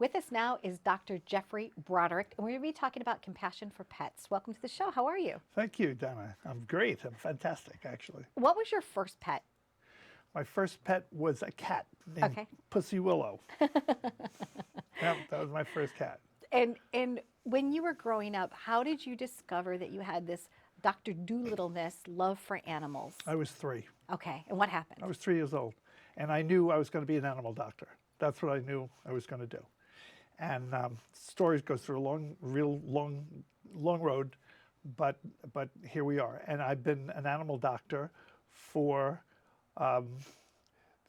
With us now is Dr. Geoffrey Broderick, and we're going to be talking about compassion for pets. Welcome to the show. How are you? Thank you, Donna. I'm great. I'm fantastic, actually. What was your first pet? My first pet was a cat named Okay. Pussy Willow. Yep, that was my first cat. And when you were growing up, how did you discover that you had this Dr. Doolittleness love for animals? I was 3. Okay, and what happened? I was 3 years old, and I knew I was going to be an animal doctor. That's what I knew I was going to do. And stories go through a long road, but here we are. And I've been an animal doctor for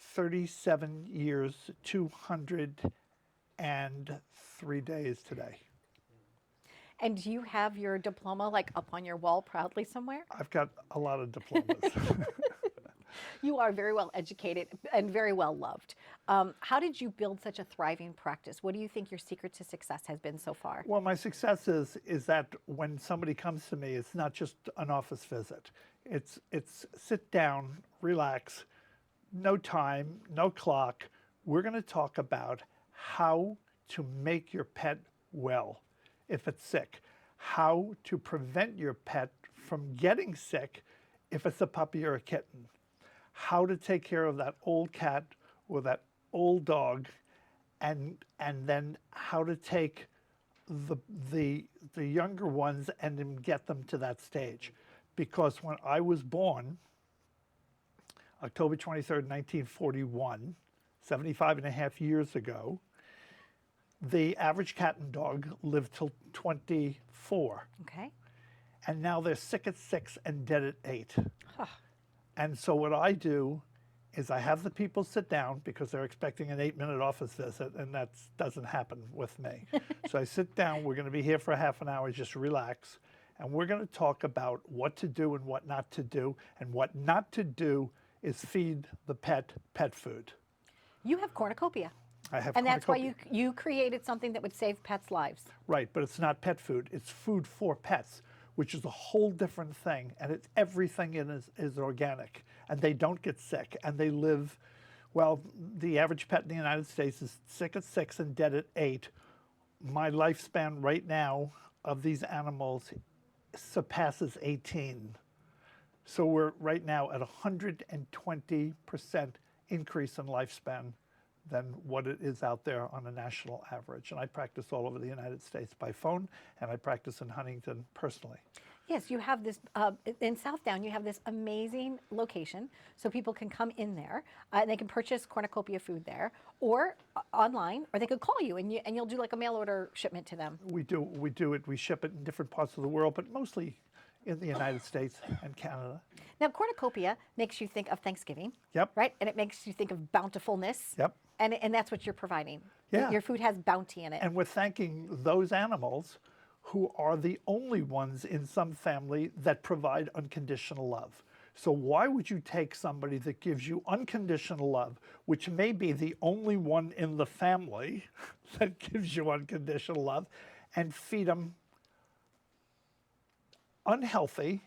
37 years, 203 days today. And do you have your diploma like up on your wall proudly somewhere? I've got a lot of diplomas. You are very well educated and very well loved. How did you build such a thriving practice? What do you think your secret to success has been so far? Well, my success is that when somebody comes to me, it's not just an office visit. It's sit down, relax, no time, no clock. We're going to talk about how to make your pet well if it's sick, how to prevent your pet from getting sick if it's a puppy or a kitten, how to take care of that old cat or that old dog, and then how to take the younger ones and then get them to that stage. Because when I was born, October 23rd, 1941, 75 and a half years ago, the average cat and dog lived till 24. Okay. And now they're sick at 6 and dead at 8. Huh. And so what I do is I have the people sit down because they're expecting an 8-minute office visit, and that doesn't happen with me. So I sit down, we're going to be here for a half an hour, just relax, and we're going to talk about what to do and what not to do. And what not to do is feed the pet food. You have cornucopia. I have And that's why cornucopia. you created something that would save pets' lives. Right, but it's not pet food, it's food for pets, which is a whole different thing, and it's everything in is organic, and they don't get sick, and they live, well, the average pet in the United States is sick at 6 and dead at 8. My lifespan right now of these animals surpasses 18. So we're right now at 120% increase in lifespan than what it is out there on a national average. And I practice all over the United States by phone, and I practice in Huntington personally. Yes, you have this, in Southdown, you have this amazing location, so people can come in there, and they can purchase cornucopia food there, or online, or they could call you, and you'll do like a mail order shipment to them. We do it, we ship it in different parts of the world, but mostly in the United States and Canada. Now, cornucopia makes you think of Thanksgiving, Yep. right? And it makes you think of bountifulness. Yep. And that's what you're providing. Yeah. Your food has bounty in it. And we're thanking those animals who are the only ones in some family that provide unconditional love. So why would you take somebody that gives you unconditional love, which may be the only one in the family that gives you unconditional love, and feed them unhealthy,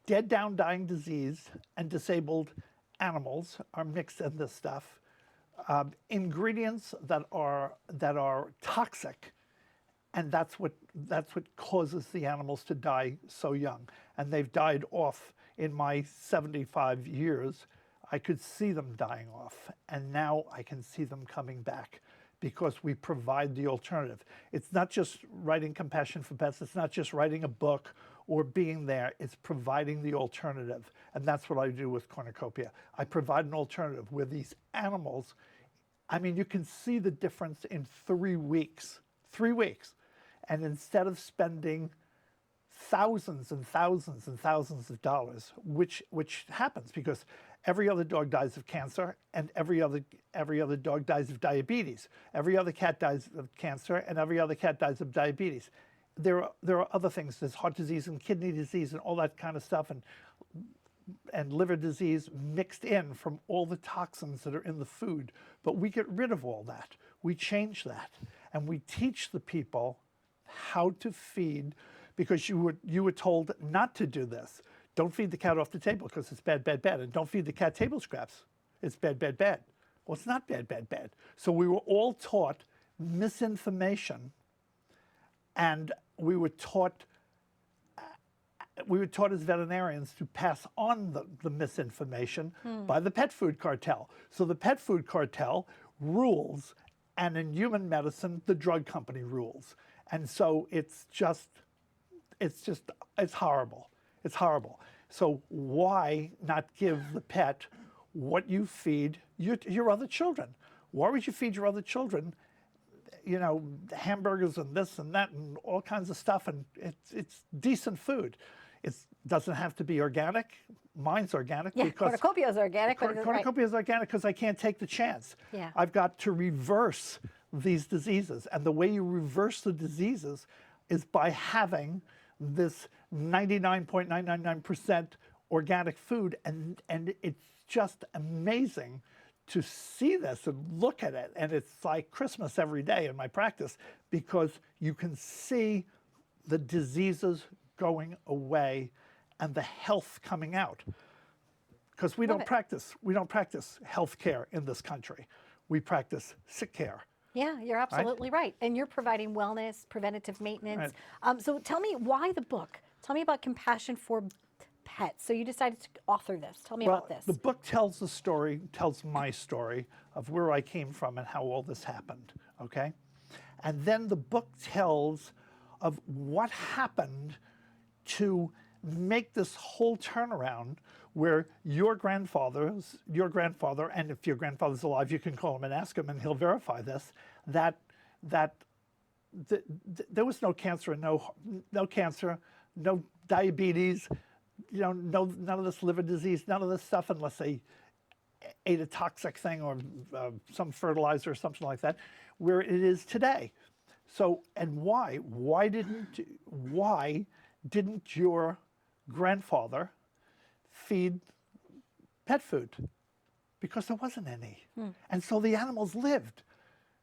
dead, down, dying, diseased, and disabled animals are mixed in this stuff. Ingredients that are toxic, and that's what causes the animals to die so young. And they've died off in my 75 years. I could see them dying off, and now I can see them coming back because we provide the alternative. It's not just writing Compassion for Pets, it's not just writing a book or being there, it's providing the alternative. And that's what I do with Cornucopia. I provide an alternative where these animals, I mean, you can see the difference in 3 weeks. 3 weeks. And instead of spending thousands and thousands and thousands of dollars, which happens because every other dog dies of cancer, and every other dog dies of diabetes. Every other cat dies of cancer, and every other cat dies of diabetes. There are other things. There's heart disease and kidney disease and all that kind of stuff, and liver disease mixed in from all the toxins that are in the food. But we get rid of all that. We change that, and we teach the people how to feed, because you were told not to do this. Don't feed the cat off the table because it's bad, bad, bad. And don't feed the cat table scraps. It's bad, bad, bad. Well, it's not bad, bad, bad. So we were all taught misinformation, and we were taught as veterinarians to pass on the misinformation by the pet food cartel. So the pet food cartel rules, and in human medicine, the drug company rules. And so it's horrible. It's horrible. So why not give the pet what you feed your other children? Why would you feed your other children, you know, hamburgers and this and that and all kinds of stuff? And it's decent food. It doesn't have to be organic. Mine's organic. Yeah, because cornucopia is organic. cornucopia is organic because I can't take the chance. Yeah. I've got to reverse these diseases. And the way you reverse the diseases is by having this 99.999% organic food. And it's just amazing to see this and look at it. And it's like Christmas every day in my practice, because you can see the diseases going away and the health coming out. Because we don't practice health care in this country. We practice sick care. Yeah, you're absolutely right. And you're providing wellness, preventative maintenance. Right. So tell me, why the book? Tell me about Compassion for Pets. So you decided to author this. Tell me about this. The book tells the story, tells my story of where I came from and how all this happened, okay? And then the book tells of what happened to make this whole turnaround, where your grandfather, and if your grandfather's alive, you can call him and ask him, and he'll verify this, that there was no cancer, no cancer, no diabetes, you know, none of this liver disease, none of this stuff, unless they ate a toxic thing or some fertilizer or something like that, where it is today. So, and why? Why didn't your grandfather feed pet food? Because there wasn't any. And so the animals lived.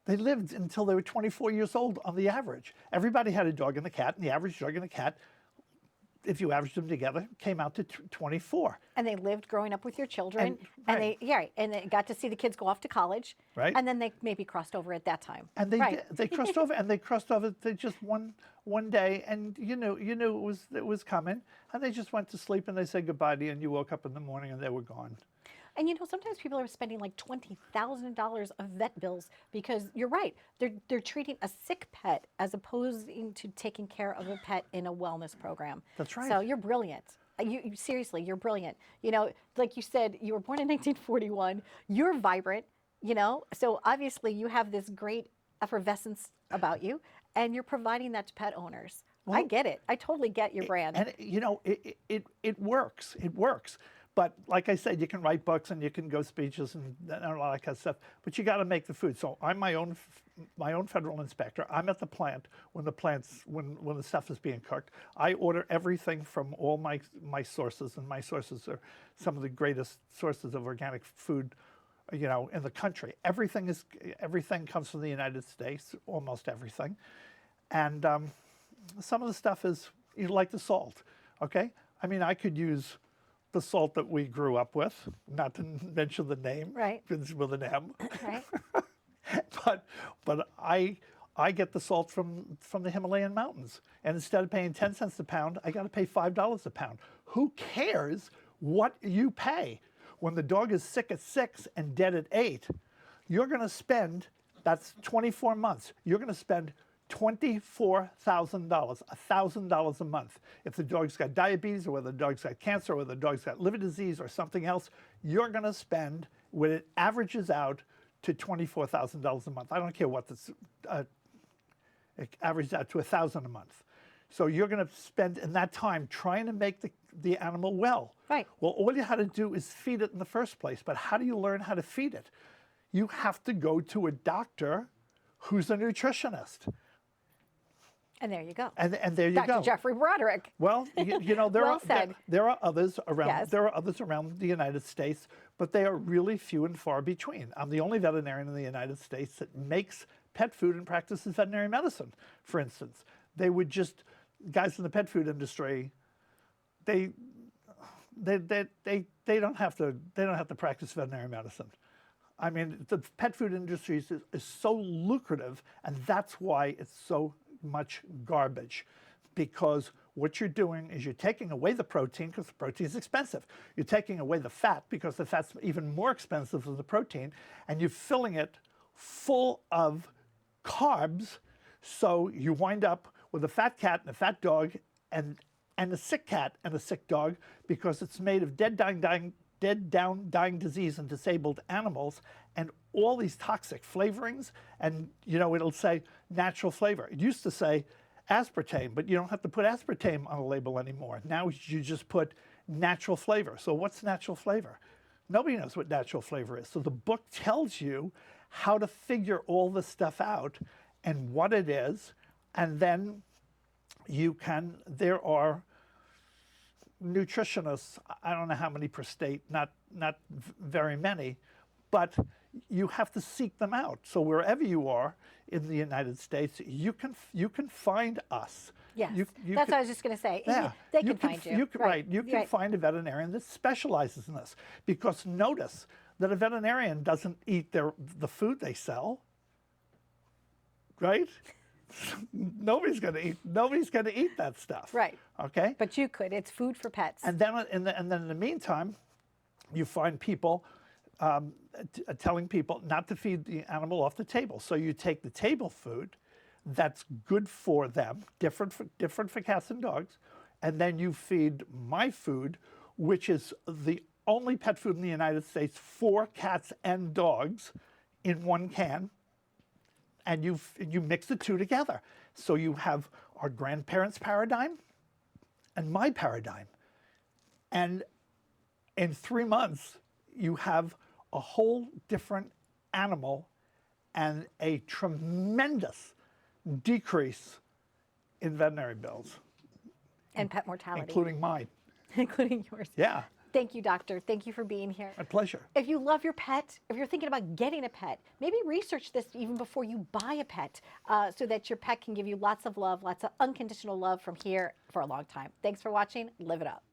They lived until they were 24 years old on the average. Everybody had a dog and a cat, and the average dog and a cat, if you averaged them together, came out to 24. And they lived growing up with your children, And- and they got to see the kids go off to college, Right. And then they maybe crossed over at that time. And they crossed over, and they crossed over. They just one day, and you knew it was coming, and they just went to sleep, and they said goodbye to you, and you woke up in the morning, and they were gone. And you know, sometimes people are spending like $20,000 of vet bills because you're right. They're treating a sick pet as opposed to taking care of a pet in a wellness program. That's right. So you're brilliant. You seriously, you're brilliant. You know, like you said, you were born in 1941. You're vibrant. You know, so obviously you have this great effervescence about you, and you're providing that to pet owners. I get it. I totally get your brand. And you know, it works. It works. But like I said, you can write books and you can go speeches and all that kind of stuff. But you got to make the food. So I'm my own federal inspector. I'm at the plant when the stuff is being cooked. I order everything from all my sources, and my sources are some of the greatest sources of organic food, you know, in the country. Everything comes from the United States, almost everything. And some of the stuff is, you know, like the salt. Okay, I mean, I could use the salt that we grew up with, not to mention the name, Right. It's with an M. Right. but I get the salt from the Himalayan mountains, and instead of paying 10 cents a pound, I got to pay $5 a pound. Who cares what you pay? When the dog is sick at 6 and dead at 8, you're going to spend, that's 24 months, you're going to spend $24,000, $1,000 a month. If the dog's got diabetes, or whether the dog's got cancer, or whether the dog's got liver disease or something else, you're going to spend, when it averages out to $24,000 a month. I don't care what this, it averages out to $1,000 a month. So you're going to spend in that time trying to make the animal well. Right. Well, all you had to do is feed it in the first place. But how do you learn how to feed it? You have to go to a doctor who's a nutritionist. And there you go. And there you Dr. go. Geoffrey Broderick. Well, you know, Well said. there are others around. Yes. There are others around the United States, but they are really few and far between. I'm the only veterinarian in the United States that makes pet food and practices veterinary medicine. For instance, they would just, guys in the pet food industry, they don't have to practice veterinary medicine. I mean, the pet food industry is so lucrative, and that's why it's so much garbage. Because what you're doing is you're taking away the protein, because the protein is expensive. You're taking away the fat, because the fat's even more expensive than the protein, and you're filling it full of carbs, so you wind up with a fat cat and a fat dog and a sick cat and a sick dog, because it's made of dead, dying disease and disabled animals, and all these toxic flavorings. And it'll say natural flavor. It used to say aspartame, but you don't have to put aspartame on a label anymore. Now you just put natural flavor. So what's natural flavor? Nobody knows what natural flavor is. So the book tells you how to figure all this stuff out and what it is, and then there are nutritionists, I don't know how many per state, not very many, but you have to seek them out. So wherever you are in the United States, you can find us. Yes, that's what I was just going to say. Yeah, They can find you. Right, you can find a veterinarian that specializes in this. Because notice that a veterinarian doesn't eat the food they sell, right? Nobody's going to eat that stuff. Right. Okay. But you could. It's food for pets. And then in the meantime, you find people telling people not to feed the animal off the table. So you take the table food that's good for them, different for cats and dogs, and then you feed my food, which is the only pet food in the United States for cats and dogs, in one can. And you mix the two together. So you have our grandparents' paradigm and my paradigm. And in 3 months, you have a whole different animal and a tremendous decrease in veterinary bills. And pet mortality. Including mine. Including yours. Yeah. Thank you, doctor. Thank you for being here. My pleasure. If you love your pet, if you're thinking about getting a pet, maybe research this even before you buy a pet, so that your pet can give you lots of love, lots of unconditional love from here for a long time. Thanks for watching. Live it up.